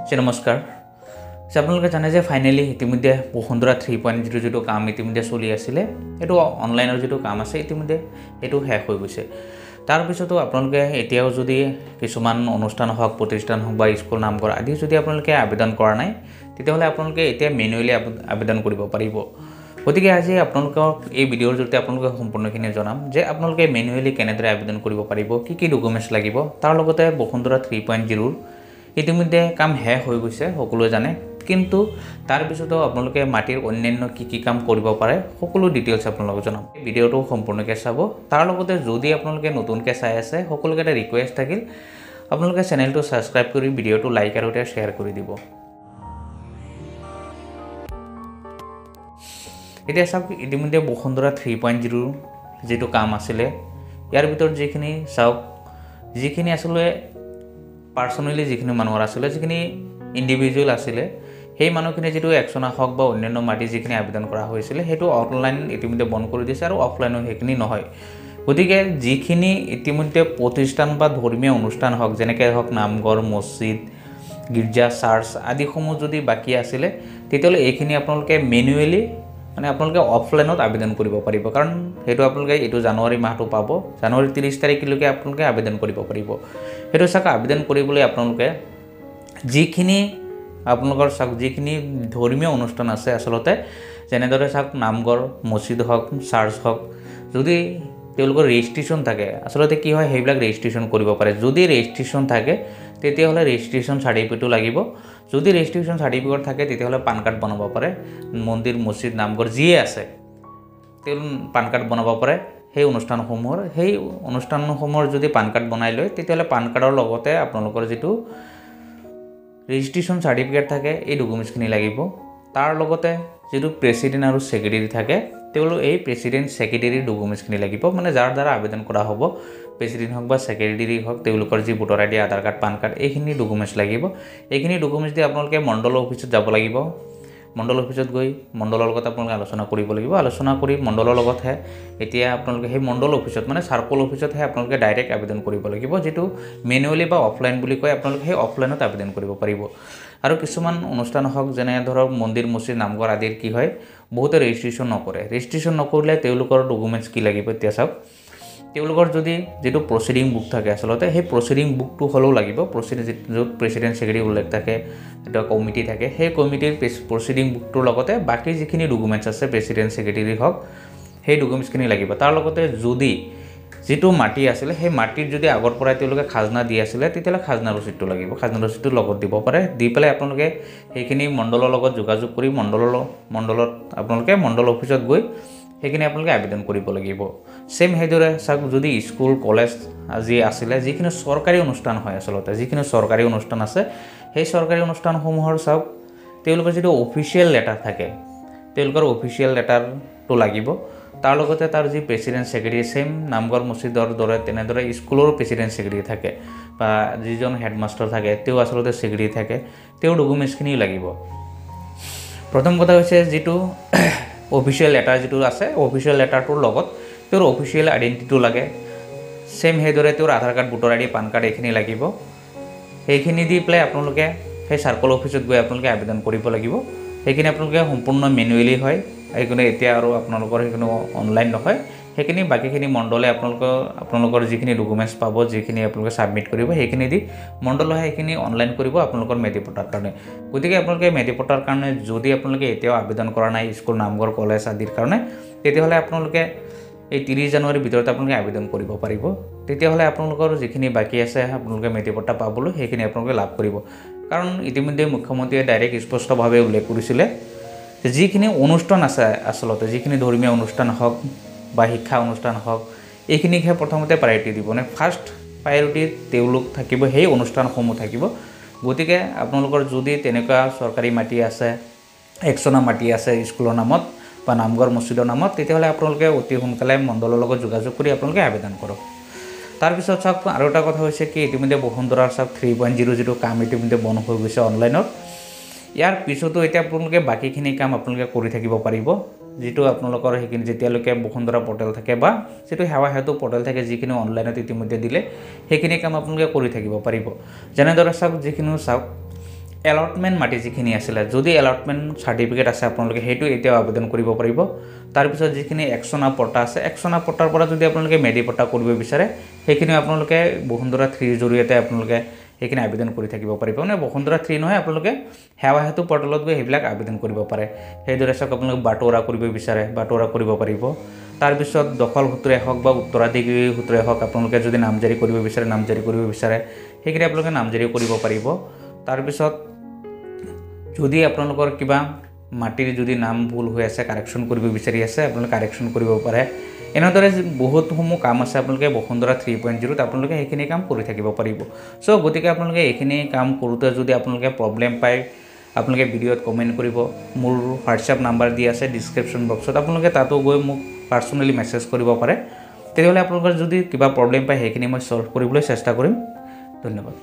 নমস্কাৰ আপোনালোকে জানে যে ফাইনেলি ইতিমধ্যে বসুন্ধৰা 3.0 যেটো কাম ইতিমধ্যে চলি আছিলে এটো অনলাইনৰ যেটো কাম আছে ইতিমধ্যে এটো শেষ হৈ গৈছে তাৰ পিছতো আপোনালোকে এতিয়াও যদি কিছুমান অনুষ্ঠান হওক প্ৰতিষ্ঠান হওক বা স্কুল নামঘৰ আদি যদি আপোনালোকে আবেদন কৰা নাই তেতিয়াহলে আপোনালোকে এতিয়া মেনুৱেলি আবেদন কৰিব পাৰিব গতিকে আজি আপোনালোকক এই ভিডিঅ'ৰ জৰিয়তে আপোনালোকক সম্পূৰ্ণখিনি জনাম যে আপোনালোকে মেনুৱেলি কেনেদৰে আবেদন কৰিব পাৰিব কি ডকুমেন্টছ লাগিব তাৰ লগতে বসুন্ধৰা 3.0 ইতিমধ্যে কাম শেষ হৈ গৈছে সকলোৱে জানে কিন্তু তাৰ পিছতো আপোনালোকে মাটিৰ অন্যান্য কি কাম কৰিব পাৰে সকলো ডিটেইলছ আপোনালোকক জনাম ভিডিঅ'টো সম্পূৰ্ণকৈ চাব তাৰ লগতে যদি আপোনালোকে নতুনকৈ চাই আছে সকলোকে এটা ৰিকুৱেষ্ট থাকিল আপোনালোকে চেনেলটো সাবস্ক্ৰাইব কৰি ভিডিঅ'টো লাইক আৰু শ্বেয়াৰ কৰি দিব এতিয়া সব ইতিমধ্যে বসুন্ধৰা 3.0 যেটো কাম আছিলে ইয়াৰ ভিতৰত যিখিনি সব যিখিনি আসলে পাৰ্সোনালি যিখিনি মানুহৰ আছিল যিখিনি ইন্ডিভিজুৱেল আছিল সেই মানুহখিনি যেটো একচনা হক বা অন্যান্য মাটি যিখিনি আবেদন কৰা হৈছিল হেতু অনলাইন ইতিমধ্যে বন্ধ কৰি দিছে আৰু অফলাইন হেখিনি নহয় গতিকে যিখিনি ইতিমধ্যে প্ৰতিষ্ঠান বা ধৰ্মীয় অনুষ্ঠান হক যেনেকৈ হক নামঘৰ মছজিদ গিৰ্জা চাৰ্চ আদি সমূহ যদি বাকি আছিল তেতিয়ালে এইখিনি আপোনালোকে মেনুৱেলি মানে আপোনালোকে অফলাইনত আবেদন কৰিব পাৰিব কাৰণ হেতু আপোনালোকে এটো জানুৱাৰী মাহটো পাব জানুৱাৰী 30 তাৰিখলৈকে আপোনালোকে আবেদন কৰিব পাৰিব হেতু সাক আবেদন কৰিবলৈ আপোনালোকে যিখিনি আপোনালোকৰ সাক যিখিনি ধৰ্মীয় অনুষ্ঠান আছে আসলতে যেনেদৰে সাক নামঘৰ মছজিদ হক চাৰ্চ হক যদি তেওঁলোকৰ ৰেজিষ্ট্ৰেচন থাকে আসলতে কি হয় হেবিলাক ৰেজিষ্ট্ৰেচন কৰিব পাৰে যদি ৰেজিষ্ট্ৰেচন থাকে তেতিয়াহলে ৰেজিষ্ট্ৰেচন সাৰ্টিফিকেটটো লাগিব যদি ৰেজিষ্ট্ৰেচন সাৰ্টিফিকেট থাকে তেতিয়াহলে পান কাৰ্ড বনাব পাৰে মন্দিৰ মছজিদ নামঘৰ যিয়ে আছে তেল পান কাৰ্ড বনাব পাৰে সেই অনুষ্ঠানসমূহৰ যদি পান কাৰ্ড বনাই লয় তেতিয়াহলে পান কাৰ্ডৰ লগতে আপোনালোকৰ যেটো ৰেজিষ্ট্ৰেচন সাৰ্টিফিকেট থাকে এই ডকুমেন্টছখিনি লাগিব তাৰ লগতে যেটো প্ৰেসিডেন্ট আৰু সেক্ৰেটাৰি থাকে তেও এই প্ৰেসিডেন্ট সেক্ৰেটাৰি ডকুমেন্টছখিনি লাগিব মানে যাৰ দ্বাৰা আবেদন কৰা হ'ব প্ৰেসিডেন্ট হক বা সেক্ৰেটাৰি হক তেওঁলোকৰ যি ভোটাৰ আইডি আধাৰ কাৰ্ড পান কাৰ্ড এইখিনি ডকুমেন্টছ লাগিব এইখিনি ডকুমেন্টছ দি আপোনালোকে মণ্ডল অফিচত যাব লাগিব মণ্ডল অফিচত গৈ মণ্ডলৰ লগত আপোনালোকে আলোচনা কৰিব লাগিব আলোচনা কৰি মণ্ডলৰ লগতহে এতিয়া আপোনালোকে সেই মণ্ডল অফিচত মানে সাৰ্কল অফিচতহে আপোনালোকে ডাইৰেক্ট আবেদন কৰিব লাগিব যেটো মেনুৱেলি বা অফলাইন বুলি কয় আপোনালোকে সেই অফলাইনত আবেদন কৰিব পাৰিব আৰু কিছুমান অনুষ্ঠান হক যেনে ধৰক মন্দিৰ মছজিদ নামঘৰ আদিৰ কি হয় বহুত ৰেজিষ্ট্ৰেচন নকৰিলে তেওঁলোকৰ ডকুমেন্টছ কি লাগিব এতিয়া চাওক তেওঁলোকৰ যদি যেটো প্ৰসিডিং বুক থাকে আসলতে সেই প্ৰসিডিং বুকটো হলেও লাগিব প্ৰেসিডেন্ট সেক্ৰেটাৰি উল্লেখ থাকে এটা কমিটি থাকে সেই কমিটিৰ প্ৰসিডিং বুকটোৰ লগতে বাকি যিখিনি ডকুমেন্টছ আছে প্ৰেসিডেন্ট সেক্ৰেটাৰি হক সেই ডকুমেন্টছখিনি লাগিব তাৰ লগতে যদি যেটো মাটি আছিল সেই মাটিৰ যদি আগৰ পৰাই তেওঁলোকে খাজনা দি আছিল তেতিয়ালে খাজনা ৰচিদটো লাগিব খাজনা ৰচিদটো লগত দিব পাৰে দি পেলাই আপোনালোকে সেইখিনি মণ্ডলৰ লগত যোগাযোগ কৰি মণ্ডলত আপোনালোকে মণ্ডল অফিচত গৈ সেইখিনি আপোনালোকে আবেদন কৰিব লাগিব সেম হেদৰে সাক যদি স্কুল কলেজ আজি আছিল যিখিনি সৰকাৰি অনুষ্ঠান হয় আসলতে যিখিনি সৰকাৰি অনুষ্ঠান আছে সেই সৰকাৰি অনুষ্ঠানসমূহৰ সাক তেওঁলোকৰ যেটো অফিচিয়েল লেটাৰ থাকে তেওঁলোকৰ অফিচিয়েল লেটাৰটো লাগিব তাৰ লগতে তাৰ যি প্ৰেসিডেন্ট সেক্ৰেটাৰি সেম নামঘৰ মছজিদৰ দৰে তেনেদৰে স্কুলৰ প্ৰেসিডেন্ট সেক্ৰেটাৰি থাকে বা যিজন হেডমাস্টাৰ থাকে তেও আসলতে সেক্ৰেটাৰি থাকে তেও ডকুমেন্টছখিনি লাগিব প্ৰথম কথা হৈছে যেটো অফিচিয়েল লেটাৰ যেটো আছে অফিচিয়েল লেটাৰটোৰ লগত তেওঁৰ অফিচিয়েল আইডেন্টিটিটো লাগে সেম হেদৰে তেওঁৰ Aadhaar card voter ID PAN card এইখিনি লাগিব এইখিনি দি প্লে আপোনালোকে সেই সাৰ্কল অফিচত গৈ আপোনালোকে আবেদন কৰিব লাগিব এইখিনি আপোনালোকে সম্পূৰ্ণ মেনুৱেলি হয় এইখিনি এতিয়া আৰু আপোনালোকৰ এইখিনি অনলাইন নহয় সেইখিনি বাকিখিনি মণ্ডলে আপোনালোকৰ যিখিনি ডকুমেন্টছ পাব যিখিনি আপোনালোকে সাবমিট কৰিব সেইখিনি দি মণ্ডলে সেইখিনি অনলাইন কৰিব আপোনালোকৰ মেধি পট্টাৰ কাৰণে গতিকে আপোনালোকে মেধি পট্টাৰ কাৰণে যদি আপোনালোকে এতিয়াও আবেদন কৰা নাই স্কুল নামঘৰ কলেজ আদিৰ কাৰণে তেতিয়াহলে আপোনালোকে এই 30 জানুৱাৰীৰ ভিতৰত আপোনালোকে আবেদন কৰিব পাৰিব তেতিয়াহলে আপোনালোকৰ যিখিনি বাকি আছে আপোনালোকে মেধি পট্টা পাবলৈ সেইখিনি আপোনালোকে লাভ কৰিব কাৰণ ইতিমধ্যে মুখ্যমন্ত্ৰীয়ে ডাইৰেক্ট স্পষ্টভাৱে উল্লেখ কৰিছিল যিখিনি অনুষ্ঠান আছে আসলতে যিখিনি ধৰ্মীয় অনুষ্ঠান হক বা শিক্ষা অনুষ্ঠান হক এইখিনিকে প্ৰথমতে প্ৰায়োৰিটি দিব মানে ফাৰ্স্ট প্ৰায়োৰিটি তেওঁলোক থাকিব সেই অনুষ্ঠানসমূহ থাকিব গতিকে আপোনালোকৰ যদি তেনেকুৱা সৰকাৰি মাটি আছে একচনা মাটি আছে স্কুলৰ নামত বা নামঘৰ মছজিদৰ নামত তেতিয়াহলে আপোনালোকে অতি সোনকালে মণ্ডলৰ লগত যোগাযোগ কৰি আপোনালোকে আবেদন কৰক তাৰ পিছত চাওক আৰু এটা কথা হৈছে কি ইতিমধ্যে বসুন্ধৰাৰ চাওক 3.0 যেটো কাম ইতিমধ্যে বন্ধ হৈ গৈছে অনলাইনত ইয়াৰ পিছতো এতিয়া আপোনালোকে বাকিখিনি কাম আপোনালোকে কৰি থাকিব পাৰিব যেটো আপোনালোকৰ হেকিন যেতিয়ালৈকে বসুন্ধৰা পোৰ্টেল থাকে বা যেটো হেৱা হেতু পোৰ্টেল থাকে যিখিনি অনলাইনত ইতিমধ্যে দিলে হেকিনি কাম আপোনালোকে কৰি থাকিব পাৰিব যেনে ধৰা চাওক যিখিনি চাওক এলটমেণ্ট মাটি যিখিনি আছিলে যদি এলটমেণ্ট চাৰ্টিফিকেট আছে আপোনালোকে সেইটো এতিয়াও আবেদন কৰিব পাৰিব। তাৰপিছত যিখিনি একচনা পট্টা আছে একচনা পট্টাৰ পৰা যদি আপোনালোকে মেডি পট্টা কৰিব বিচাৰে সেইখিনি আপোনালোকে বসুন্ধৰা 3ৰ জৰিয়তে আপোনালোকে সেইখিনি আবেদন কৰি থাকিব পাৰিব। মানে বসুন্ধৰা 3 নহয় আপোনালোকে সেৱা সেতু পৰ্টেলত গৈ সেইবিলাক আবেদন কৰিব পাৰে। সেইদৰে চাওক আপোনালোকে বাটোৱাৰা কৰিব বিচাৰে বাটোৱাৰা কৰিব পাৰিব। তাৰপিছত দখল সূত্ৰে হওক বা উত্তৰাধিকাৰী সূত্ৰে হওক আপোনালোকে যদি নামজাৰি কৰিব বিচাৰে নামজাৰি কৰিব বিচাৰে সেইখিনি আপোনালোকে নামজাৰি কৰিব পাৰিব। তাৰপিছত যদি আপোনালোকৰ কিবা মাটিৰ যদি নাম ভুল হৈ আছে কাৰেকশ্যন কৰিব বিচাৰি আছে আপোনালোকে কাৰেকশ্যন কৰিব পাৰে। এনেদৰে বহুতসমূহ কাম আছে আপোনালোকে বসুন্ধৰা 3.0 আপোনালোকে সেইখিনি কাম কৰি থাকিব পাৰিব। চ' গতিকে আপোনালোকে এইখিনি কাম কৰোঁতে যদি আপোনালোকে প্ৰব্লেম পায় আপোনালোকে ভিডিঅ'ত কমেণ্ট কৰিব। মোৰ হোৱাটছএপ নাম্বাৰ দি আছে ডিছক্ৰিপশ্যন বক্সত আপোনালোকে তাতো গৈ মোক পাৰ্চনেলি মেছেজ কৰিব পাৰে। তেতিয়াহ'লে আপোনালোকৰ যদি কিবা প্ৰব্লেম পায় সেইখিনি মই ছল্ভ কৰিবলৈ চেষ্টা কৰিম। ধন্যবাদ।